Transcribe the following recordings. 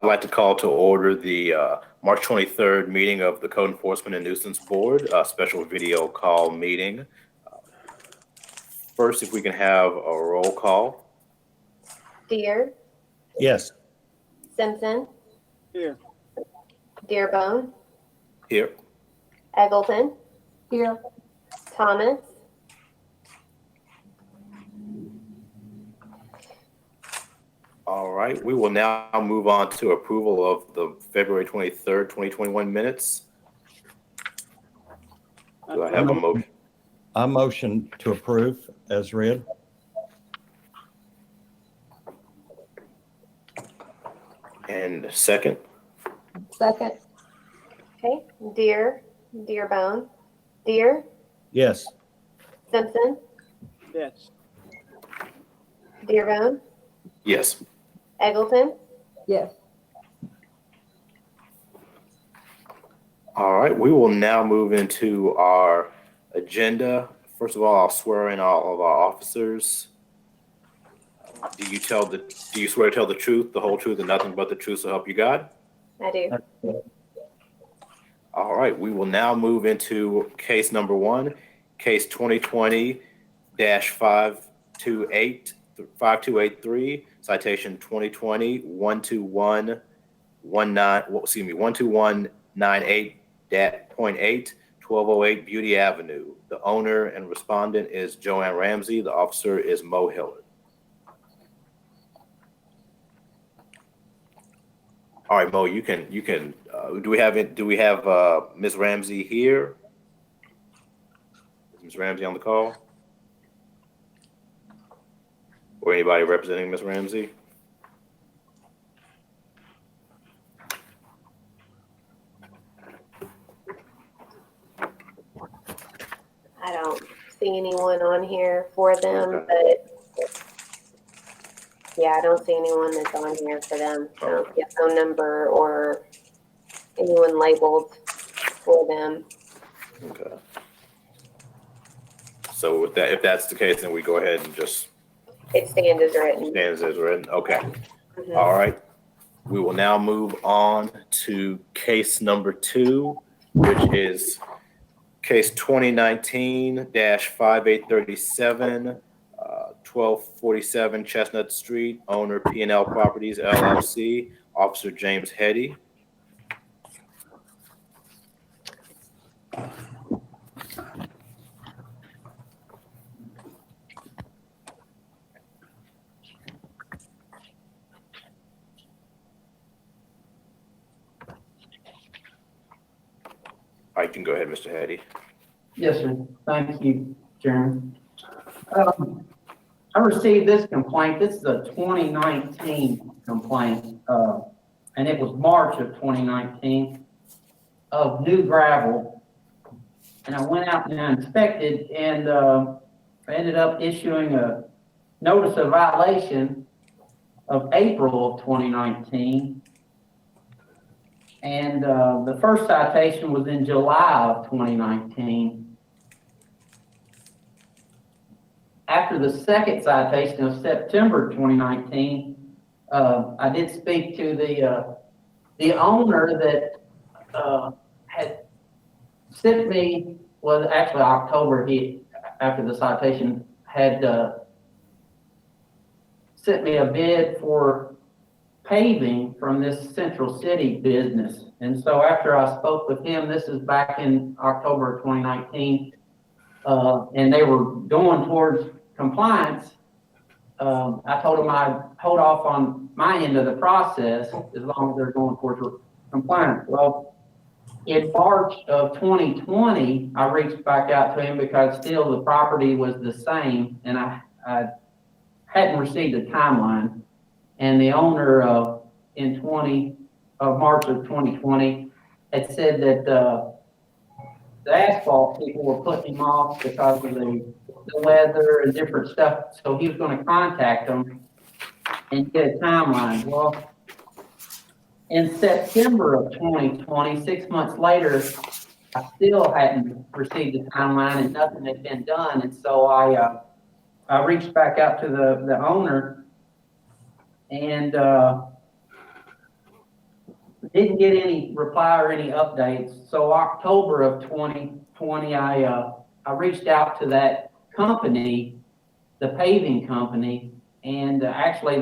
like to call to order the March 23rd meeting of the Code Enforcement and Nuisance Board, a special video call meeting. First, if we can have a roll call. Deere. Yes. Simpson. Here. Dearbone. Here. Eggleton. Here. Thomas. All right, we will now move on to approval of the February 23rd, 2021 minutes. Do I have a motion? I motion to approve as read. And a second? Second. Okay. Deere. Dearbone. Deere. Yes. Simpson. Yes. Dearbone. Yes. Eggleton. Yes. All right, we will now move into our agenda. First of all, I'll swear in all of our officers. Do you swear to tell the truth, the whole truth, and nothing but the truth, so help you God? I do. All right, we will now move into case number one, case 2020-5283, citation 12198.8, 1208 Beauty Avenue. The owner and respondent is Joanne Ramsey. The officer is Mo Hillard. All right, Mo, you can. Do we have Ms. Ramsey here? Is Ms. Ramsey on the call? Or anybody representing Ms. Ramsey? I don't see anyone on here for them, Okay. but yeah, I don't see anyone that's on here for them. I don't see a phone number or anyone labeled for them. Okay. So with that, if that's the case, then we go ahead and just It stands as written. stands as written. Okay. Mhm. All right. We will now move on to case number two, which is case 2019-5837, 1247 Chestnut Street, owner P&L Properties LLC, Officer James Hetty. All right, you can go ahead, Mr. Hetty. Yes, sir. Thank you, Chairman. I received this complaint. This is a 2019 complaint, and it was March of 2019 of new gravel. And I went out and I inspected, and I ended up issuing a notice of violation of April of 2019. And the first citation was in July of 2019. After the second citation of September 2019, I did speak to the owner that had sent me, well, actually October, after the citation, had sent me a bid for paving from this Central City business. And so after I spoke with him, this is back in October of 2019, and they were going towards compliance, I told them I'd hold off on my end of the process as long as they're going towards compliance. Well, in March of 2020, I reached back out to him because still the property was the same, and I hadn't received a timeline. And the owner in March of 2020 had said that the asphalt people were putting him off because of the weather and different stuff. So he was going to contact them and get a timeline. Well, in September of 2020, 6 months later, I still hadn't received a timeline and nothing had been done. And so I reached back out to the owner, and didn't get any reply or any updates. So October of 2020, I reached out to that company, the paving company, and actually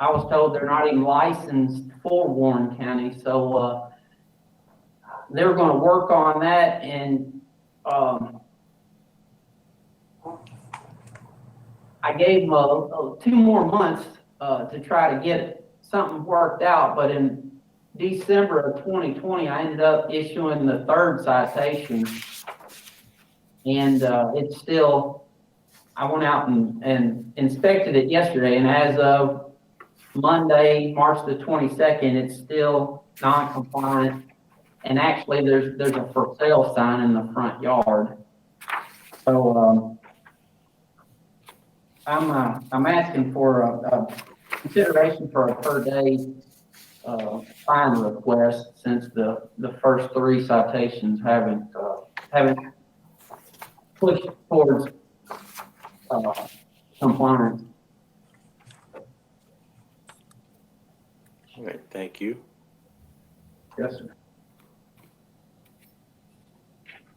I was told they're not even licensed for Warren County. So they were going to work on that, and I gave them 2 more months to try to get something worked out. But in December of 2020, I ended up issuing the 3rd citation, and it's still, I went out and inspected it yesterday, and as of Monday, March the 22nd, it's still non-compliant. And actually, there's a for sale sign in the front yard. So I'm asking for a consideration for a per day fine request, since the first 3 citations haven't pushed towards compliance. All right, thank you. Yes, sir.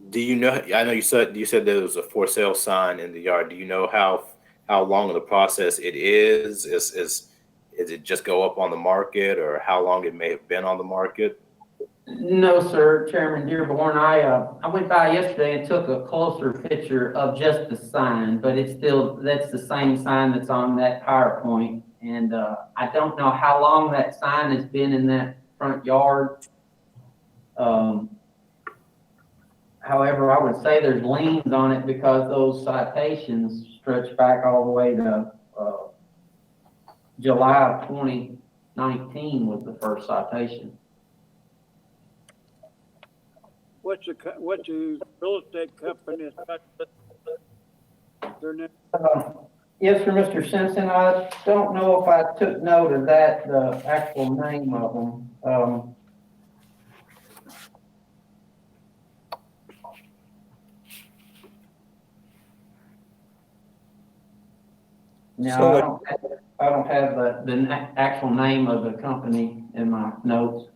Do you know, I know you said there was a for sale sign in the yard. Do you know how long of the process it is? Is it just go up on the market, or how long it may have been on the market? No, sir, Chairman Dearborn. I went by yesterday and took a closer picture of just the sign, but that's the same sign that's on that PowerPoint. And I don't know how long that sign has been in that front yard. However, I would say there's liens on it, because those citations stretch back all the way to July of 2019 was the first citation. What's the real estate company got their name? Yes, sir, Mr. Simpson. I don't know if I took note of that, the actual name of them. No, So I don't have the actual name of the company in my notes.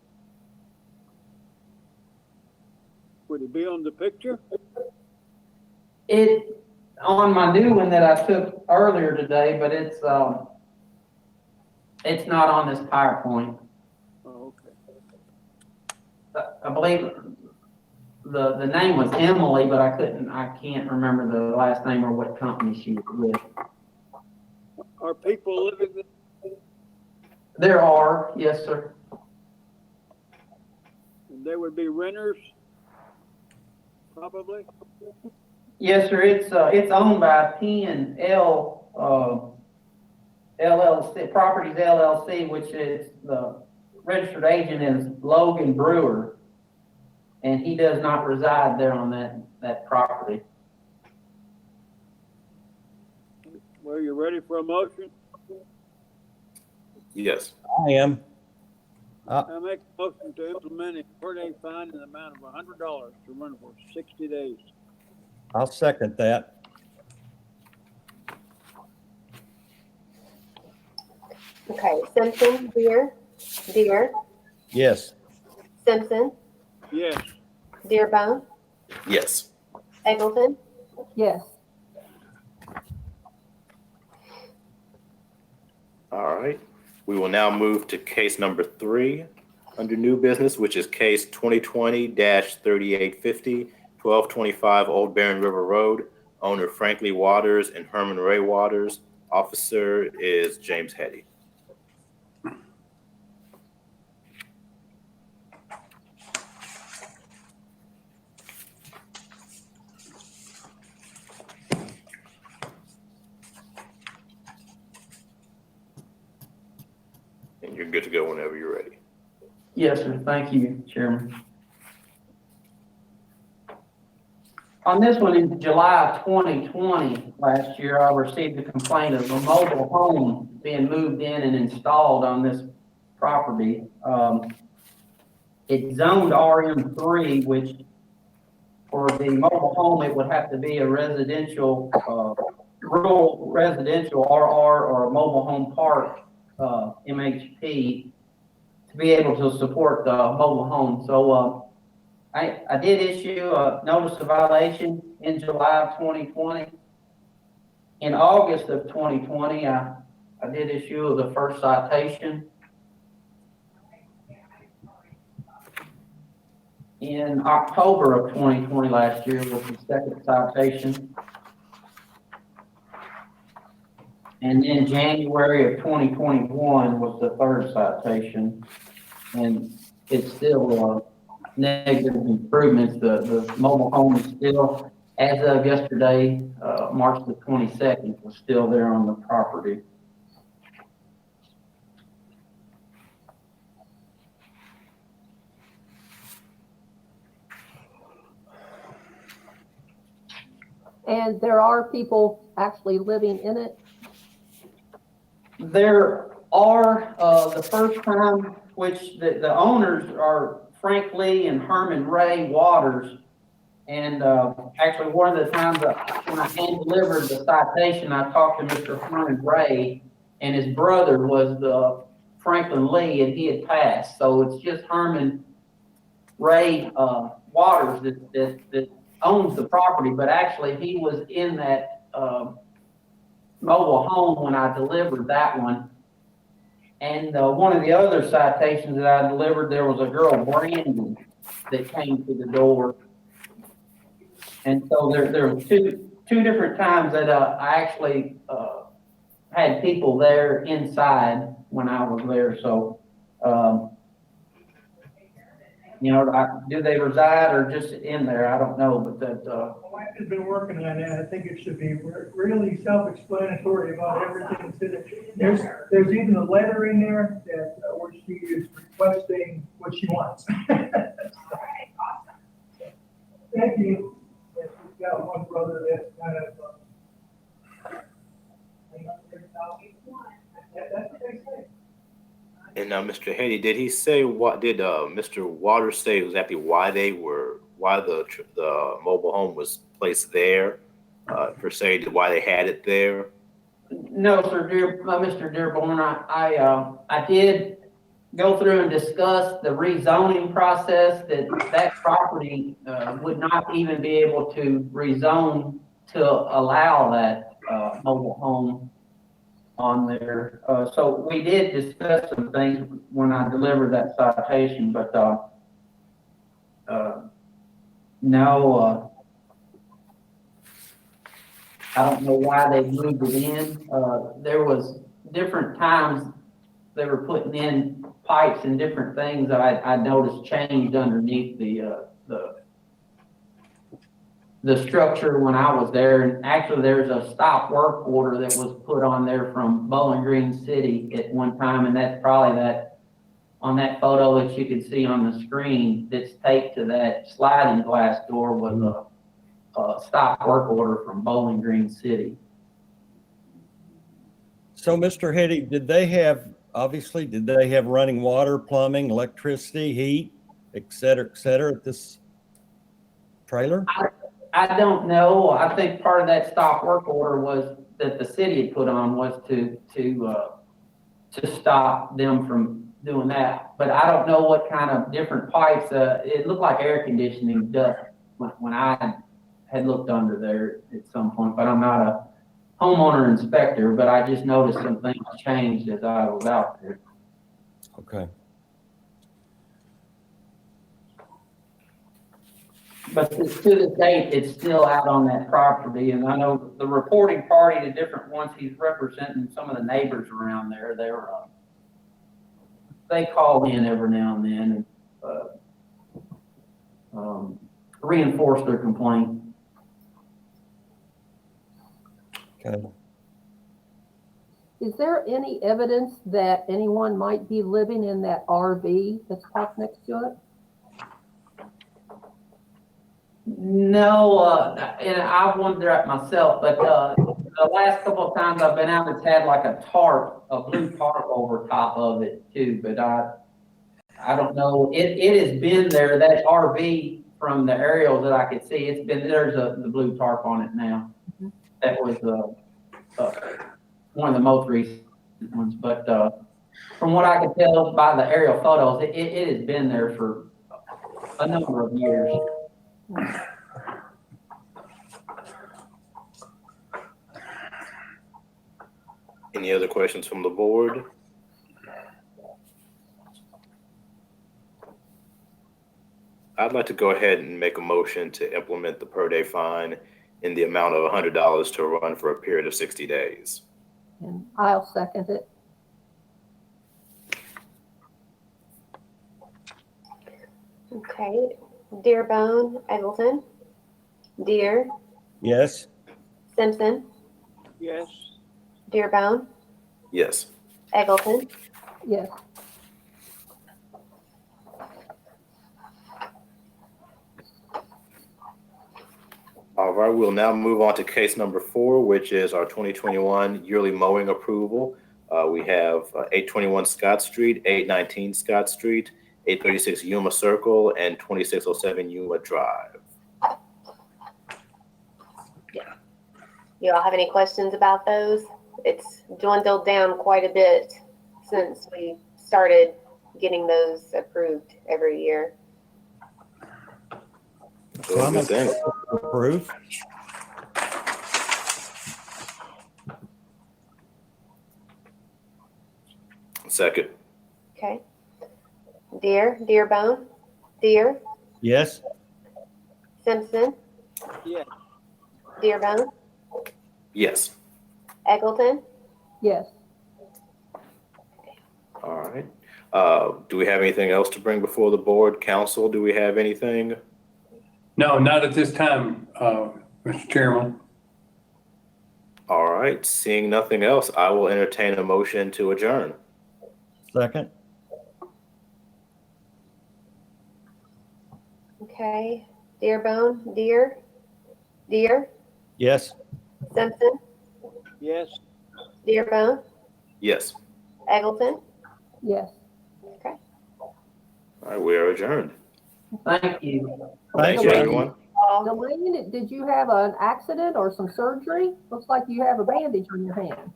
Would it be on the picture? It, on my new one that I took earlier today, but it's not on this PowerPoint. Oh, okay. I believe the name was Emily, but I can't remember the last name or what company she was with. Are people living there? There are, yes, sir. And they would be renters? Probably? Yes, sir. It's owned by P&L LLC, Properties LLC, which is the registered agent is Logan Brewer, and he does not reside there on that property. Well, you ready for a motion? Yes. I am. I make a motion to implement a per-day fine in the amount of $100 to run for 60 days. I'll second that. Okay, Simpson, Deere, Yes. Simpson, Yes. Dearbone, Yes. Eggleton, yes, All right. We will now move to case number 3 under new business, which is case 2020-3850, 1225 Old Barren River Road. Owner Franklin Waters and Herman Ray Waters. Officer is James Hetty. And you're good to go whenever you're ready. Yes, sir. Thank you, Chairman. On this one, in July of 2020, last year, I received a complaint of a mobile home being moved in and installed on this property. It's zoned RM3, which for the mobile home, it would have to be a residential, rural residential RR or a mobile home park, MHP, be able to support the mobile home. So, I did issue a notice of violation in July of 2020. In August of 2020, I did issue the first citation. In October of 2020 last year was the second citation. And then January of 2021 was the third citation. And it's still negative improvements. The mobile home is still, as of yesterday, March the 22nd, was still there on the property. And there are people actually living in it? There are, the first time, which the owners are Frank Lee and Herman Ray Waters. And actually, one of the times when I hand delivered the citation, I talked to Mr. Herman Ray, and his brother was the Franklin Lee, and he had passed. So it's just Herman Ray Waters that owns the property, but actually he was in that mobile home when I delivered that one. And one of the other citations that I delivered, there was a girl, Brandy, that came to the door. And so there were two different times that I actually had people there inside when I was there. So, you know, do they reside or just in there? I don't know, but that. My wife has been working on that. I think it should be really self-explanatory about everything. There's even a letter in there that where she is requesting what she wants. Thank you. Yes, we've got one brother that's kind of. That's what they say. And Mr. Haney, did he say what did Mr. Waters say exactly why the mobile home was placed there per se, why they had it there? No, sir, Mr. Dearborn, I did go through and discuss the rezoning process that property would not even be able to rezone to allow that mobile home on there. So we did discuss some things when I delivered that citation, but no, I don't know why they moved it in. There was different times they were putting in pipes and different things that I noticed changed underneath the structure when I was there. And actually there's a stop work order that was put on there from Bowling Green City at one time, and that's probably that on that photo that you can see on the screen that's taped to that sliding glass door was a stop work order from Bowling Green City. So, Mr. Hetty, did they have running water, plumbing, electricity, heat, et cetera, at this trailer? I don't know. I think part of that stop work order was that the city had put on was to stop them from doing that. But I don't know what kind of different pipes. It looked like air conditioning duct when I had looked under there at some point. But I'm not a homeowner inspector. But I just noticed some things changed as I was out there. Okay. But to this date, it's still out on that property, and I know the reporting party, the different ones he's representing, some of the neighbors around there, they call in every now and then and reinforce their complaint. Okay. Is there any evidence that anyone might be living in that RV that's parked next to it? No, and I wonder that myself, but the last couple of times I've been out, it's had like a blue tarp over top of it too, but I don't know. It has been there, that RV, from the aerials that I could see, there's the blue tarp on it now. That was one of the most recent ones, but from what I can tell by the aerial photos, it has been there for a number of years. Any other questions from the board? I'd like to go ahead and make a motion to implement the per day fine in the amount of $100 to run for a period of 60 days. And I'll second it. Okay, Dearbone, Eggleton, Deer, Yes. Simpson, Yes. Dearbone, Yes. Eggleton. Yes. All right, we'll now move on to case number 4, which is our 2021 yearly mowing approval. We have 821 Scott Street, 819 Scott Street, 836 Yuma Circle, and 2607 Yuma Drive. You all have any questions about those? It's dwindled down quite a bit since we started getting those approved every year. So I'm Good thing. approve. Second. Okay. Dearbone, Deer, Yes. Simpson, Yes. Dearbone, Yes. Eggleton. Yes. All right. Do we have anything else to bring before the board? Council, do we have anything? No, not at this time, Mr. Chairman. All right. Seeing nothing else, I will entertain a motion to adjourn. Second. Okay. Dearbone, Deer, Yes. Simpson, Yes. Dearbone, Yes. Eggleton. Yes. Okay. All right. We are adjourned. Thank you. Thank you, everyone. Delaney, did you have an accident or some surgery? Looks like you have a bandage on your hand.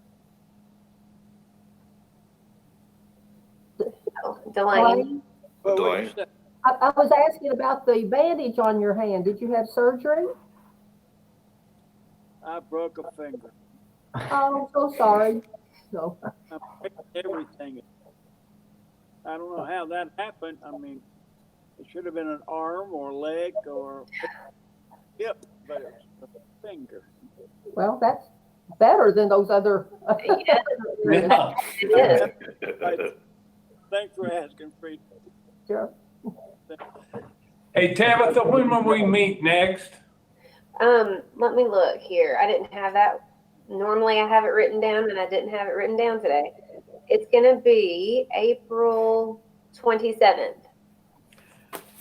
Delaney. Well, Dwayne? wait a sec. I was asking about the bandage on your hand. Did you have surgery? I broke a finger. Oh, I'm so sorry. No. I picked everything. I don't know how that happened. I mean, it should have been an arm or leg or hip, but it's a finger. Well, that's better than those other. Yes, Yeah. it is. Thanks for asking, Free. Sure. Hey, Tabitha, when will we meet next? Let me look here. I didn't have that. Normally I have it written down and I didn't have it written down today. It's gonna be April 27th.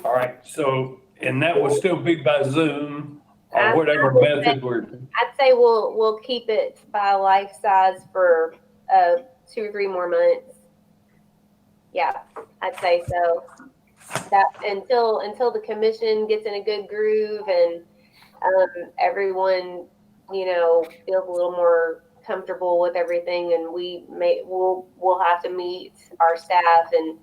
All right, so, and that will still be by Zoom or I whatever would say- method we're, I'd say we'll keep it by life size for 2 or 3 more months. Yeah, I'd say so. That until the commission gets in a good groove and everyone, feels a little more comfortable with everything, and we'll have to meet our staff and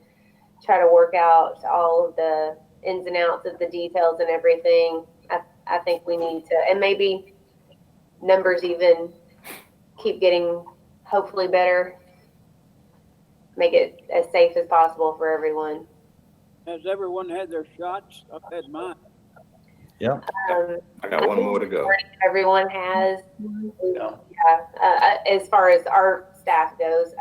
try to work out all of the ins and outs of the details and everything. I think we need to, and maybe numbers even keep getting hopefully better, make it as safe as possible for everyone. Has everyone had their shots? I've had mine. Yeah. I got one more to go. Everyone has, Yeah. as far as our staff goes.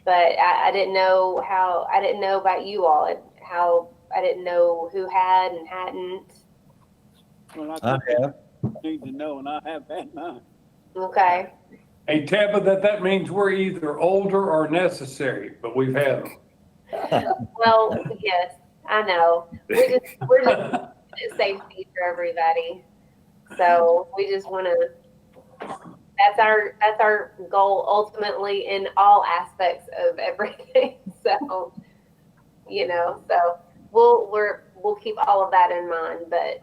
But I didn't know about you all, I didn't know who had and hadn't. Well, I have. need to know, and I have had mine. Okay. hey, Tabitha, that means we're either older or necessary, but we've had them. Well, yes, I know. We're just safety for everybody. So we just want to. That's our goal ultimately in all aspects of everything. So, so we'll keep all of that in mind. But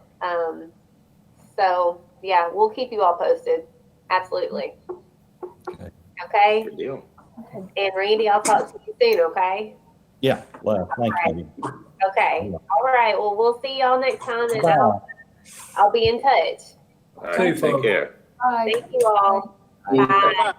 so yeah, we'll keep you all posted. Absolutely. Okay. Okay. Good deal. And Randy, I'll talk to you soon, okay? Yeah, well, thank you. Okay. All right. Well, we'll see y'all next time, and Bye. I'll be in touch. All See you, right, take folks. care. Bye. Thank you all. Yeah. Bye.